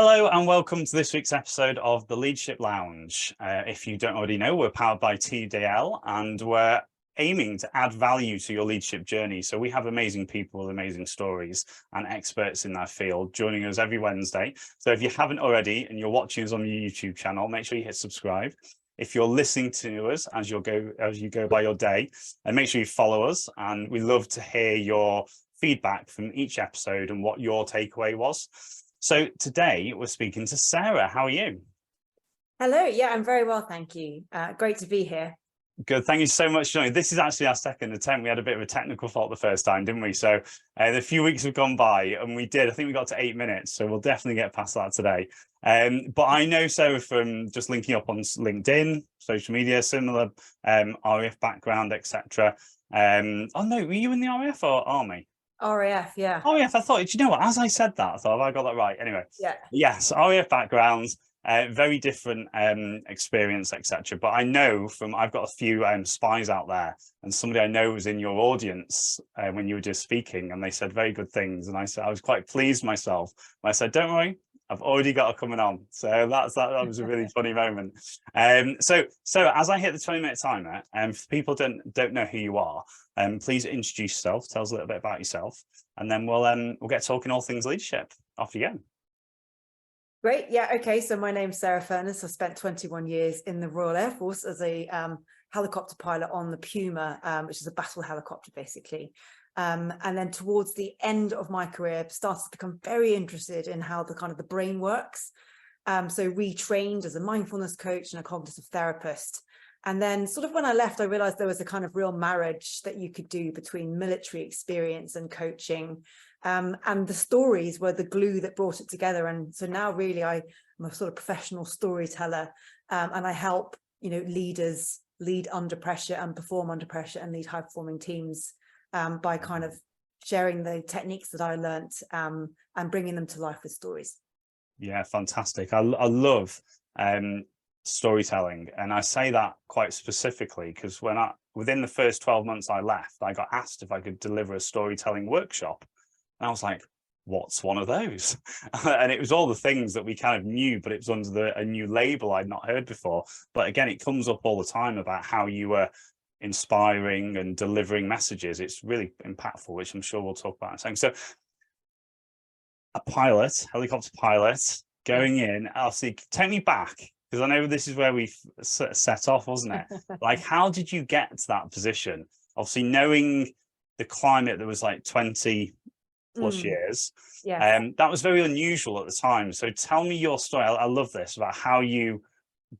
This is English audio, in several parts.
Hello and welcome to this week's episode of the Leadership Lounge. If you don't already know, we're powered by TDL and we're aiming to add value to your leadership journey. So we have amazing people with amazing stories and experts in their field joining us every Wednesday. So if you haven't already and you're watching us on the YouTube channel, make sure you hit subscribe. If you're listening to us as you go by your day, and make sure you follow us. And we love to hear your feedback from each episode and what your takeaway was. So today we're speaking to Sarah. How are you? Hello. Yeah, I'm very well, thank you. Great to be here. Good. Thank you so much, Johnny. This is actually our second attempt. We had a bit of a technical fault the first time, didn't we? So a few weeks have gone by and I think we got to 8 minutes. So we'll definitely get past that today. But I know Sarah from just linking up on LinkedIn, social media, similar RAF background, etc. Oh no, were you in the RAF or Army? RAF, yeah. RAF, I thought, do you know what? As I said that, I thought, have I got that right? Anyway, yeah. Yes, RAF backgrounds, very different experience, etc. But I know I've got a few spies out there, and somebody I know was in your audience when you were just speaking, and they said very good things. And I said, I was quite pleased myself. I said, don't worry, I've already got her coming on. So that was a really funny moment. So as I hit the 20-minute timer, for people who don't know who you are, please introduce yourself, tell us a little bit about yourself, and then we'll get talking all things leadership. Off you go. Great. Yeah. Okay. So my name's Sarah Furness. I spent 21 years in the Royal Air Force as a helicopter pilot on the Puma, which is a battle helicopter, basically. And then towards the end of my career, started to become very interested in how the brain works. So retrained as a mindfulness coach and a cognitive therapist. And then sort of when I left, I realized there was a kind of real marriage that you could do between military experience and coaching. And the stories were the glue that brought it together. And so now really I'm a sort of professional storyteller, and I help, leaders lead under pressure and perform under pressure and lead high performing teams by kind of sharing the techniques that I learnt and bringing them to life with stories. Yeah, fantastic. I love storytelling, and I say that quite specifically because within the first 12 months I left, I got asked if I could deliver a storytelling workshop, and I was like, what's one of those? And it was all the things that we kind of knew, but it was under a new label I'd not heard before. But again, it comes up all the time about how you were inspiring and delivering messages. It's really impactful, which I'm sure we'll talk about in a second. So a pilot, helicopter pilot, going in, I'll see, take me back, because I know this is where we set off, wasn't it? Like, how did you get to that position? Obviously, knowing the climate that was like 20 plus years, that was very unusual at the time. So tell me your story. I love this, about how you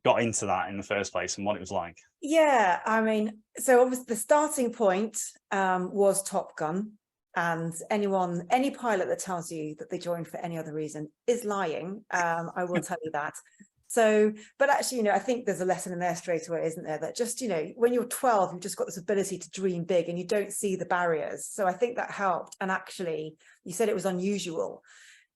got into that in the first place and what it was like. Yeah, I mean, so obviously the starting point was Top Gun. And any pilot that tells you that they joined for any other reason is lying. I will tell you that. So, but actually, I think there's a lesson in there straight away, isn't there? That just, when you're 12, you've just got this ability to dream big and you don't see the barriers. So I think that helped. And actually, you said it was unusual.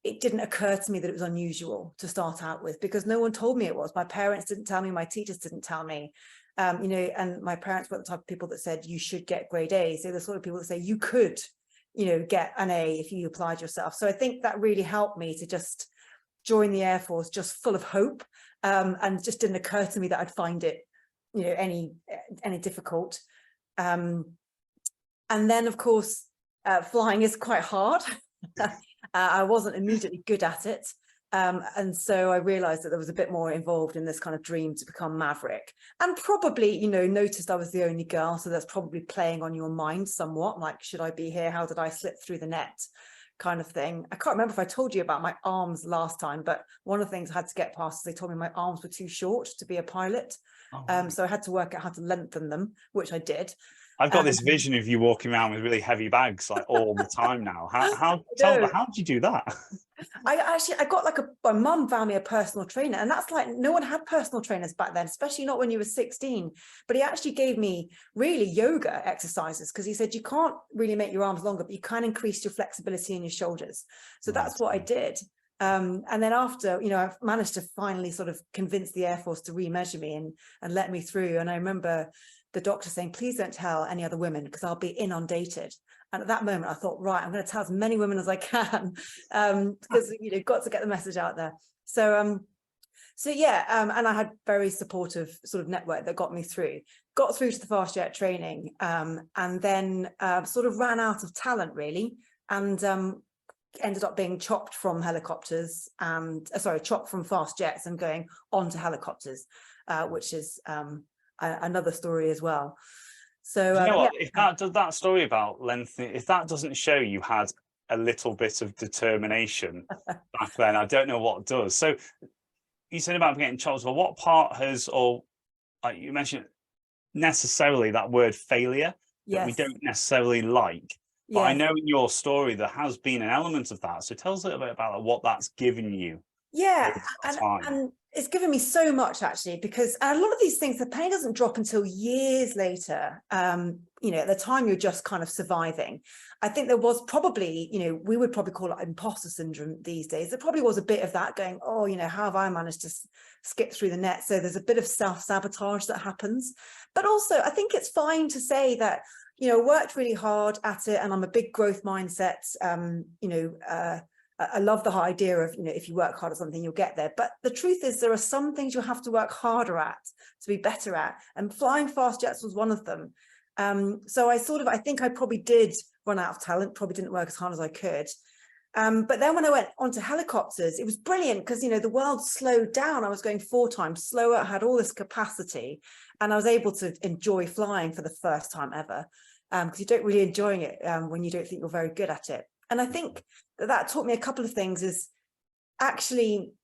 It didn't occur to me that it was unusual to start out with, because no one told me it was. My parents didn't tell me, my teachers didn't tell me. And my parents were the type of people that said you should get grade A's. They're the sort of people that say you could, get an A if you applied yourself. So I think that really helped me to just join the Air Force just full of hope, and just didn't occur to me that I'd find it, any difficult. And then, of course, flying is quite hard. I wasn't immediately good at it. And so I realized that there was a bit more involved in this kind of dream to become Maverick, and probably, noticed I was the only girl. So that's probably playing on your mind somewhat, like, should I be here? How did I slip through the net? Kind of thing. I can't remember if I told you about my arms last time, but one of the things I had to get past is they told me my arms were too short to be a pilot. So I had to work out how to lengthen them, which I did. I've got this vision of you walking around with really heavy bags like all the time now. How did you do that? I got my mum found me a personal trainer, and that's like, no one had personal trainers back then, especially not when you were 16. But he actually gave me really yoga exercises, because he said you can't really make your arms longer, but you can increase your flexibility in your shoulders. So that's what I did. And then after, I've managed to finally sort of convince the Air Force to remeasure me and let me through. And I remember the doctor saying, please don't tell any other women, because I'll be inundated. And at that moment, I thought, right, I'm going to tell as many women as I can, because got to get the message out there. So yeah, and I had very supportive sort of network that got through to the fast jet training, and then sort of ran out of talent really, and ended up being chopped from helicopters and chopped from fast jets and going on to helicopters, which is another story as well. So You know what? yeah. If that story about lengthening, if that doesn't show you had a little bit of determination back then, I don't know what does. So you said about getting chopped. Well, what part has, or like you mentioned, necessarily that word failure that we Yes. don't necessarily like. But I Yes. know in your story there has been an element of that. So tell us a little bit about what that's given you Yeah, over time. and it's given me so much actually, because a lot of these things, the pain doesn't drop until years later. You know, at the time you're just kind of surviving. I think there was probably, you know, we would probably call it imposter syndrome these days. There probably was a bit of that going, oh, you know, how have I managed to skip through the net? So there's a bit of self-sabotage that happens. But also, I think it's fine to say that, you know, worked really hard at it, and I'm a big growth mindset, you know, I love the idea of, you know, if you work hard at something, you'll get there. But the truth is there are some things you'll have to work harder at to be better at. And flying fast jets was one of them. So I think I probably did run out of talent, probably didn't work as hard as I could. But then when I went onto helicopters, it was brilliant because, you know, the world slowed down. I was going 4 times slower. I had all this capacity and I was able to enjoy flying for the first time ever. Because you don't really enjoy it when you don't think you're very good at it. And I think that taught me a couple of things. Is actually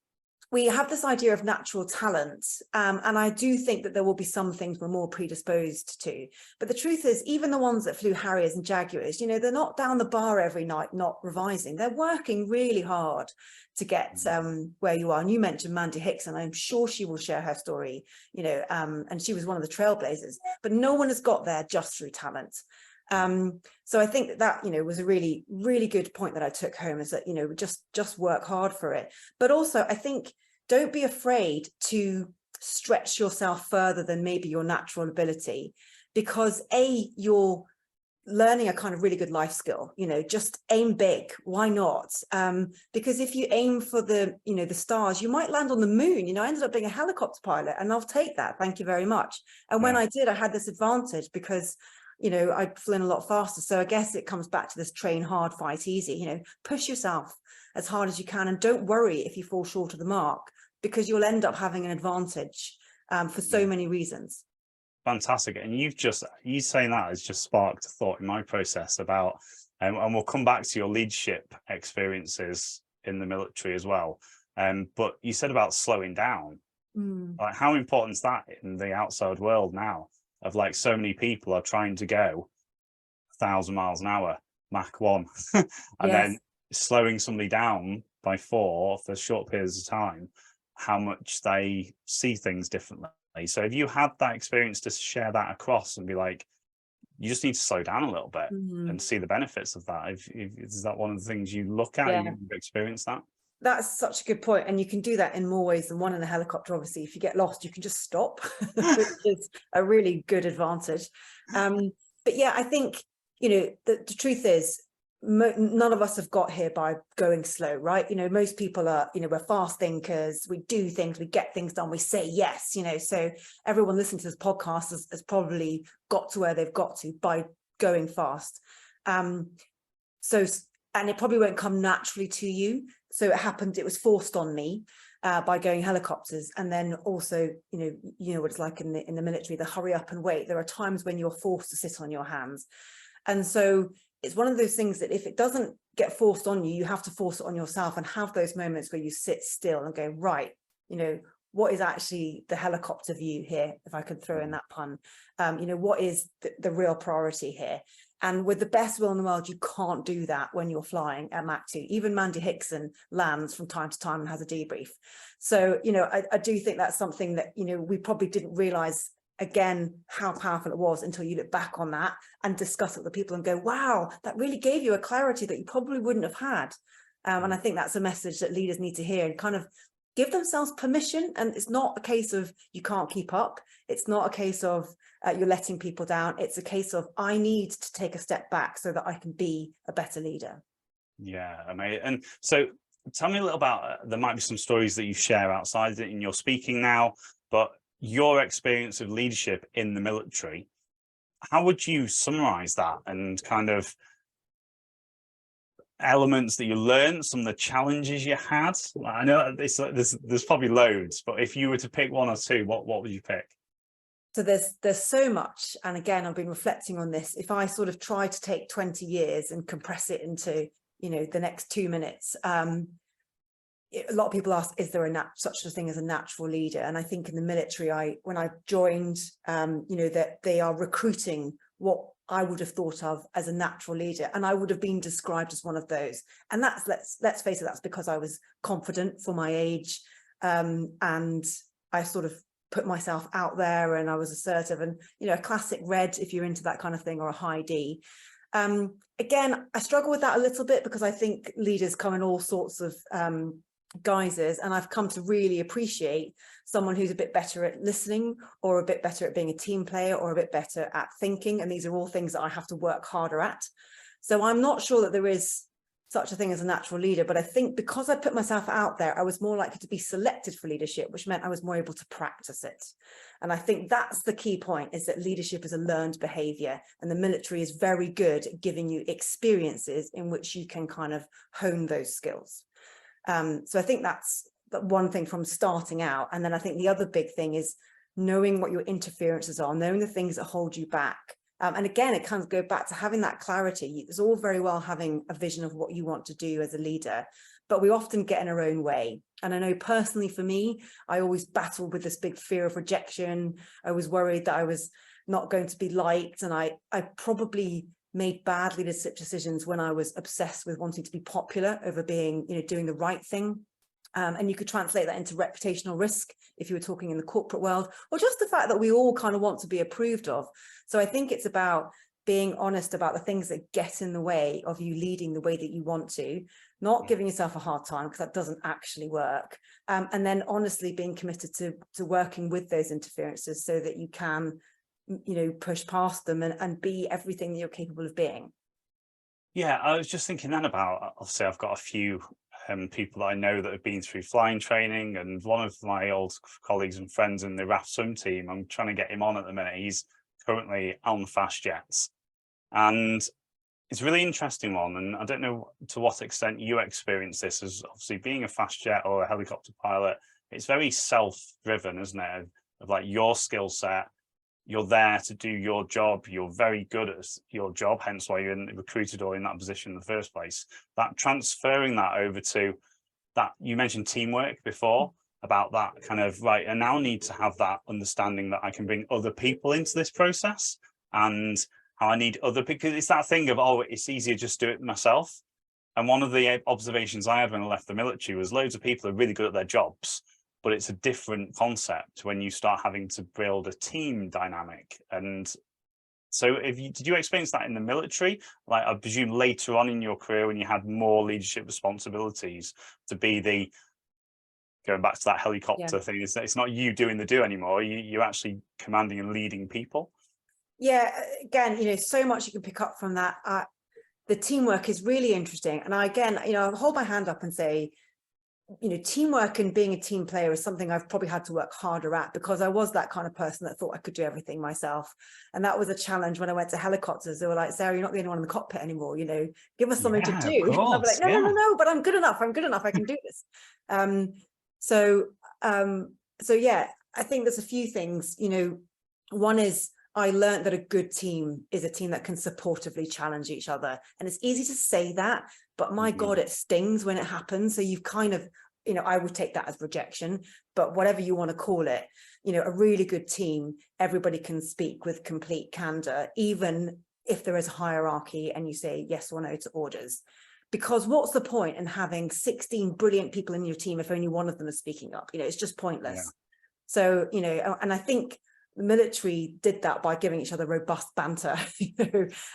we have this idea of natural talent, and I do think that there will be some things we're more predisposed to, but the truth is even the ones that flew Harriers and Jaguars, you know, they're not down the bar every night not revising. They're working really hard to get where you are. And you mentioned Mandy Hickson. I'm sure she will share her story, you know, and she was one of the trailblazers, but no one has got there just through talent. So I think that, you know, was a really, really good point that I took home, is that, you know, just work hard for it. But also, I think don't be afraid to stretch yourself further than maybe your natural ability, because you're learning a kind of really good life skill. You know, just aim big. Why not? Because if you aim for the, you know, the stars, you might land on the moon. You know, I ended up being a helicopter pilot, and I'll take that. Thank you very much. And when I did, I had this advantage because, you know, I'd flown a lot faster. So I guess it comes back to this train hard, fight easy. You know, push yourself as hard as you can, and don't worry if you fall short of the mark, because you'll end up having an advantage for so many reasons. Fantastic. And you saying that has just sparked a thought in my process about, and we'll come back to your leadership experiences in the military as well. But you said about slowing down. Like, how important is that in the outside world now? Of like, so many people are trying to go 1,000 miles an hour, Mach 1, and then slowing somebody down by 4 for short periods of time, how much they see things differently. So if you had that experience to share that across and be like, you just need to slow down a little bit and see the benefits of that. Is that one of the things you look at? You've experienced that? That's such a good point. And you can do that in more ways than one. In a helicopter, obviously, if you get lost, you can just stop, which is a really good advantage. But yeah, I think, you know, the truth is, none of us have got here by going slow, right? You know, most people are, you know, we're fast thinkers, we do things, we get things done, we say yes, you know, so everyone listening to this podcast has probably got to where they've got to by going fast. And it probably won't come naturally to you. So it was forced on me by going helicopters. And then also, you know what it's like in the military, the hurry up and wait. There are times when you're forced to sit on your hands. And so it's one of those things that if it doesn't get forced on you, you have to force it on yourself and have those moments where you sit still and go, right, you know, what is actually the helicopter view here, if I could throw in that pun? You know, what is the real priority here? And with the best will in the world, you can't do that when you're flying at Mach 2. Even Mandy Hickson lands from time to time and has a debrief. So, you know, I do think that's something that, you know, we probably didn't realize, again, how powerful it was until you look back on that and discuss it with people and go, wow, that really gave you a clarity that you probably wouldn't have had. And I think that's a message that leaders need to hear and kind of give themselves permission. And it's not a case of you can't keep up. It's not a case of you're letting people down. It's a case of I need to take a step back so that I can be a better leader. Yeah, amazing. And so tell me a little about, there might be some stories that you share outside in your speaking now, but your experience of leadership in the military, how would you summarize that, and kind of elements that you learned, some of the challenges you had? I know there's probably loads, but if you were to pick one or two, what would you pick? So there's so much, and again, I've been reflecting on this. If I sort of try to take 20 years and compress it into, the next 2 minutes, a lot of people ask, is there such a thing as a natural leader? And I think in the military, when I joined, that they are recruiting what I would have thought of as a natural leader, and I would have been described as one of those. And that's, let's face it, that's because I was confident for my age, and I sort of put myself out there, and I was assertive, and a classic red if you're into that kind of thing, or a high D. Again, I struggle with that a little bit, because I think leaders come in all sorts of guises, and I've come to really appreciate someone who's a bit better at listening, or a bit better at being a team player, or a bit better at thinking, and these are all things that I have to work harder at. So I'm not sure that there is such a thing as a natural leader, but I think because I put myself out there, I was more likely to be selected for leadership, which meant I was more able to practice it. And I think that's the key point, is that leadership is a learned behavior, and the military is very good at giving you experiences in which you can kind of hone those skills. So I think that's one thing from starting out. And then I think the other big thing is knowing what your interferences are, knowing the things that hold you back. And again, it kind of goes back to having that clarity. It's all very well having a vision of what you want to do as a leader, but we often get in our own way. And I know personally for me, I always battled with this big fear of rejection. I was worried that I was not going to be liked. And I probably made bad leadership decisions when I was obsessed with wanting to be popular over being, doing the right thing. And you could translate that into reputational risk if you were talking in the corporate world, or just the fact that we all kind of want to be approved of. So I think it's about being honest about the things that get in the way of you leading the way that you want to, not giving yourself a hard time, because that doesn't actually work. And then honestly being committed to working with those interferences so that you can, push past them and be everything that you're capable of being. Yeah, I was just thinking then about, obviously I've got a few people that I know that have been through flying training, and one of my old colleagues and friends in the RAF swim team, I'm trying to get him on at the minute. He's currently on fast jets, and it's a really interesting one. And I don't know to what extent you experience this, as obviously being a fast jet or a helicopter pilot, it's very self-driven, isn't it? Of like your skill set, you're there to do your job, you're very good at your job, hence why you're recruited or in that position in the first place. That transferring that over to that, you mentioned teamwork before, about that kind of, right, I now need to have that understanding that I can bring other people into this process, and how I need other, because it's that thing of, oh, it's easier just do it myself. And one of the observations I had when I left the military was loads of people are really good at their jobs, but it's a different concept when you start having to build a team dynamic. And so did you experience that in the military? Like, I presume later on in your career, when you had more leadership responsibilities, to be the, going back to that helicopter thing, is that it's not you doing the do anymore, you're actually commanding and leading people. Yeah, again, so much you can pick up from that. The teamwork is really interesting. And I'll hold my hand up and say, teamwork and being a team player is something I've probably had to work harder at, because I was that kind of person that thought I could do everything myself. And that was a challenge when I went to helicopters. They were like, Sarah, you're not the only one in the cockpit anymore, give us something to do. And I'll be like, no, but I'm good enough, I can do this. So yeah, I think there's a few things. One is, I learned that a good team is a team that can supportively challenge each other. And it's easy to say that, but my God, it stings when it happens. So you've kind of, I would take that as rejection, but whatever you want to call it, a really good team, everybody can speak with complete candor, even if there is a hierarchy and you say yes or no to orders. Because what's the point in having 16 brilliant people in your team if only one of them is speaking up? It's just pointless. Yeah. So, and I think The military did that by giving each other robust banter,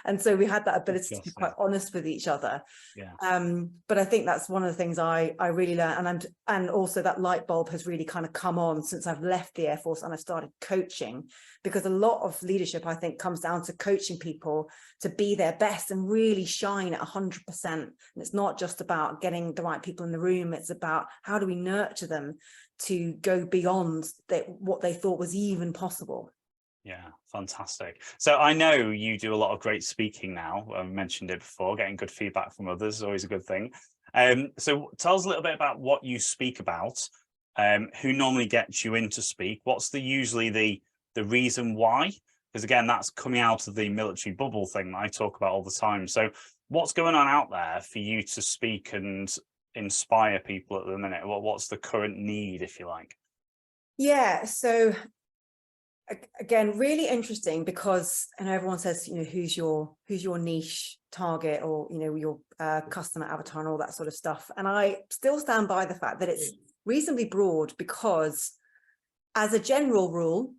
and so we had that ability to be quite honest with each other. But I think that's one of the things I really learned, and also that light bulb has really kind of come on since I've left the Air Force and I've started coaching, because a lot of leadership, I think, comes down to coaching people to be their best and really shine at 100%. And it's not just about getting the right people in the room, it's about how do we nurture them to go beyond what they thought was even possible. Yeah, fantastic. So I know you do a lot of great speaking now. I've mentioned it before, getting good feedback from others is always a good thing. So tell us a little bit about what you speak about, who normally gets you in to speak. What's usually the reason why? Because again, that's coming out of the military bubble thing that I talk about all the time. So what's going on out there for you to speak and inspire people at the minute? What's the current need, if you like? Yeah, so again, really interesting, because I know everyone says, who's your niche target, or your customer avatar and all that sort of stuff, and I still stand by the fact that it's reasonably broad, because as a general rule,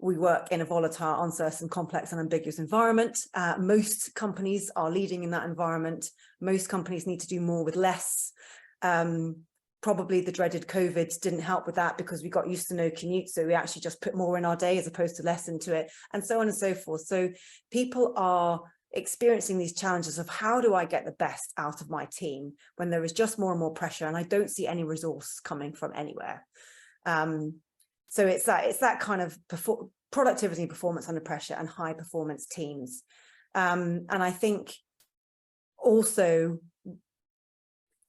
we work in a volatile, uncertain, complex and ambiguous environment. Most companies are leading in that environment. Most companies need to do more with less. Probably the dreaded COVID didn't help with that, because we got used to no commute. So we actually just put more in our day as opposed to less into it, and so on and so forth. So people are experiencing these challenges of, how do I get the best out of my team when there is just more and more pressure and I don't see any resource coming from anywhere. So it's that kind of productivity and performance under pressure and high performance teams. And I think also,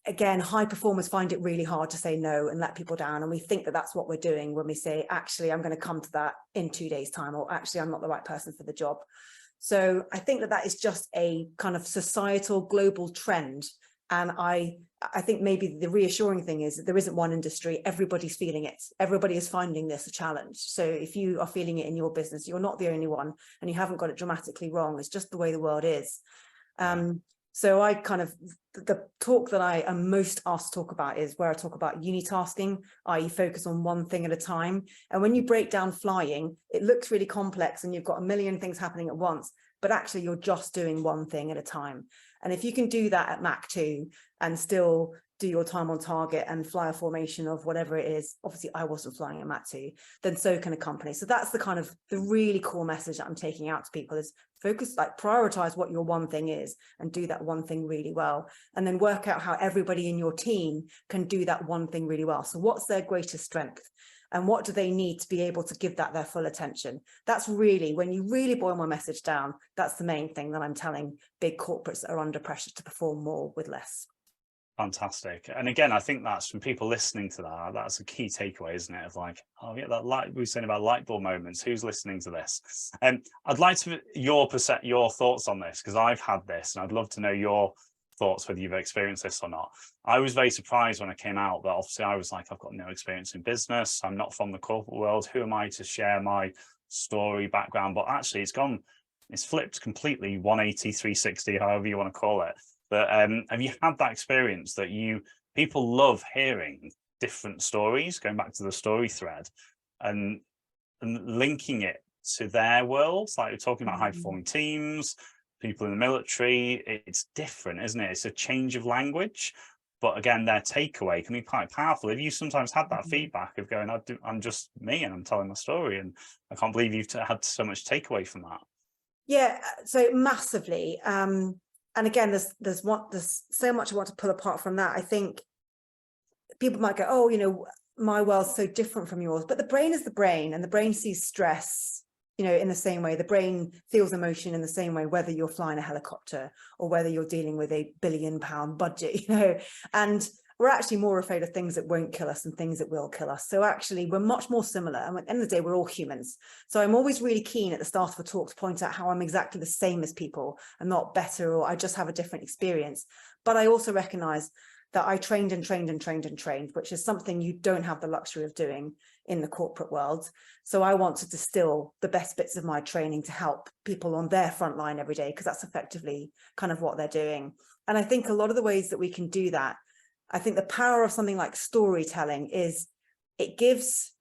again, high performers find it really hard to say no and let people down. And we think that that's what we're doing when we say, actually, I'm going to come to that in 2 days' time, or actually, I'm not the right person for the job. So I think that is just a kind of societal global trend. And I think maybe the reassuring thing is that there isn't one industry. Everybody's feeling it. Everybody is finding this a challenge. So if you are feeling it in your business, you're not the only one, and you haven't got it dramatically wrong. It's just the way the world is. So I kind of, the talk that I am most asked to talk about is where I talk about unitasking, i.e. focus on one thing at a time. And when you break down flying, it looks really complex and you've got a million things happening at once, but actually you're just doing one thing at a time. And if you can do that at Mach 2 and still do your time on target and fly a formation of whatever it is, obviously I wasn't flying at Mach 2, then so can a company. So that's the kind of the really core message that I'm taking out to people is focus, like prioritize what your one thing is and do that one thing really well. And then work out how everybody in your team can do that one thing really well. So what's their greatest strength? And what do they need to be able to give that their full attention? That's really, when you really boil my message down, that's the main thing that I'm telling big corporates that are under pressure to perform more with less. Fantastic. And again, I think that's from people listening to that, that's a key takeaway, isn't it? Of like, oh yeah, that light, we were saying about light bulb moments, who's listening to this? And I'd like to your thoughts on this, because I've had this and I'd love to know your thoughts, whether you've experienced this or not. I was very surprised when I came out that obviously I was like, I've got no experience in business, I'm not from the corporate world, who am I to share my story, background? But actually it's flipped completely 180, 360, however you want to call it. But have you had that experience that people love hearing different stories, going back to the story thread and linking it to their worlds? Like you're talking about high performing teams, people in the military, it's different, isn't it? It's a change of language. But again, their takeaway can be quite powerful. Have you sometimes had that feedback of going, I'm just me and I'm telling my story, and I can't believe you've had so much takeaway from that? Yeah, so massively. And again, there's so much I want to pull apart from that. I think people might go, oh, my world's so different from yours, but the brain is the brain, and the brain sees stress, in the same way. The brain feels emotion in the same way, whether you're flying a helicopter or whether you're dealing with a £1 billion budget, and we're actually more afraid of things that won't kill us than things that will kill us. So actually we're much more similar. And at the end of the day, we're all humans. So I'm always really keen at the start of a talk to point out how I'm exactly the same as people. I'm not better, or I just have a different experience. But I also recognize that I trained and trained and trained and trained, which is something you don't have the luxury of doing in the corporate world. So I want to distill the best bits of my training to help people on their front line every day, because that's effectively kind of what they're doing. And I think a lot of the ways that we can do that, I think the power of something like storytelling is it gives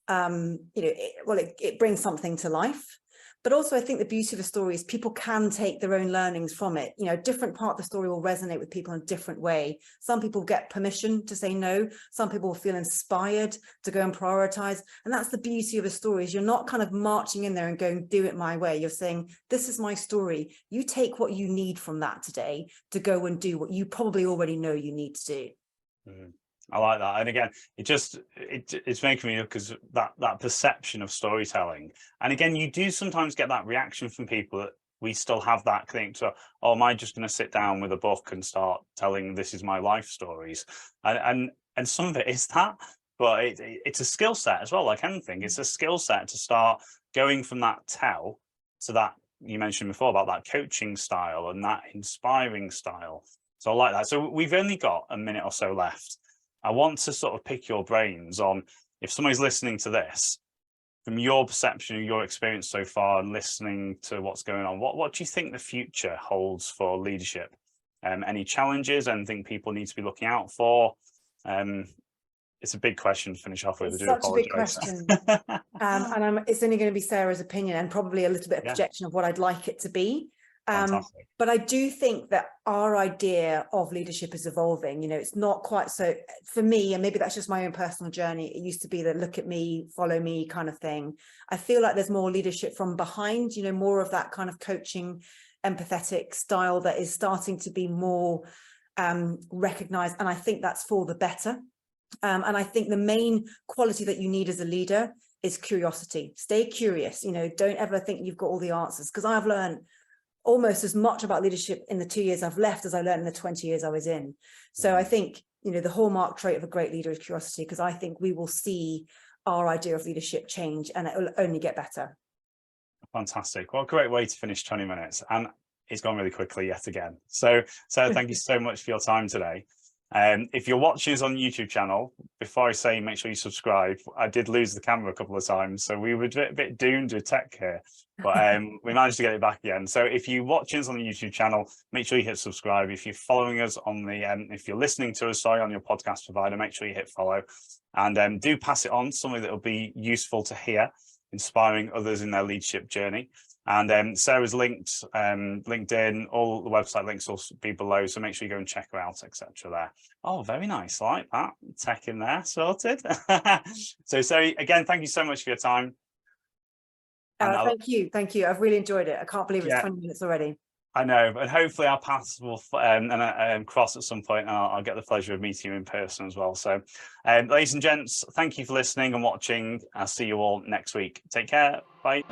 it brings something to life. But also, I think the beauty of a story is people can take their own learnings from it. Different part of the story will resonate with people in a different way. Some people get permission to say no. Some people will feel inspired to go and prioritize. And that's the beauty of a story, is you're not kind of marching in there and going, do it my way. You're saying, this is my story. You take what you need from that today to go and do what you probably already know you need to do. Mm-hmm. I like that. And again, it's making me look, because that perception of storytelling. And again, you do sometimes get that reaction from people that we still have that thing. So, oh, am I just going to sit down with a book and start telling this is my life stories? And some of it is that, but it's a skill set as well. Like anything, it's a skill set to start going from that tell to that you mentioned before about that coaching style and that inspiring style. So I like that. So we've only got a minute or so left. I want to sort of pick your brains on, if somebody's listening to this, from your perception, your experience so far, and listening to what's going on, what do you think the future holds for leadership? Any challenges, anything people need to be looking out for? It's a big question to finish off with. It's such a big question. And it's only going to be Sarah's opinion and probably a little bit of projection of what I'd like it to be. But I do think that our idea of leadership is evolving. It's not quite so, for me, and maybe that's just my own personal journey. It used to be the look at me, follow me kind of thing. I feel like there's more leadership from behind, more of that kind of coaching, empathetic style that is starting to be more recognized. And I think that's for the better. And I think the main quality that you need as a leader is curiosity. Stay curious. Don't ever think you've got all the answers, because I've learned almost as much about leadership in the 2 years I've left as I learned in the 20 years I was in. So I think, the hallmark trait of a great leader is curiosity, because I think we will see our idea of leadership change, and it will only get better. Fantastic. Well, great way to finish 20 minutes. And it's gone really quickly yet again. So thank you so much for your time today. If you're watching us on the YouTube channel, before I say make sure you subscribe, I did lose the camera a couple of times, so we were a bit doomed with tech here, but we managed to get it back again. So if you're watching us on the YouTube channel, make sure you hit subscribe. If you're following us on the, if you're listening to us, on your podcast provider, make sure you hit follow, and do pass it on, something that will be useful to hear, inspiring others in their leadership journey. And Sarah's linked, LinkedIn, all the website links will be below, so make sure you go and check her out, etc. there. Oh, very nice. I like that. Tech in there, sorted. So Sarah, again, thank you so much for your time. Thank you. I've really enjoyed it. I can't believe it's 20 minutes already. I know, and hopefully our paths will cross at some point, and I'll get the pleasure of meeting you in person as well. So, ladies and gents, thank you for listening and watching. I'll see you all next week. Take care. Bye.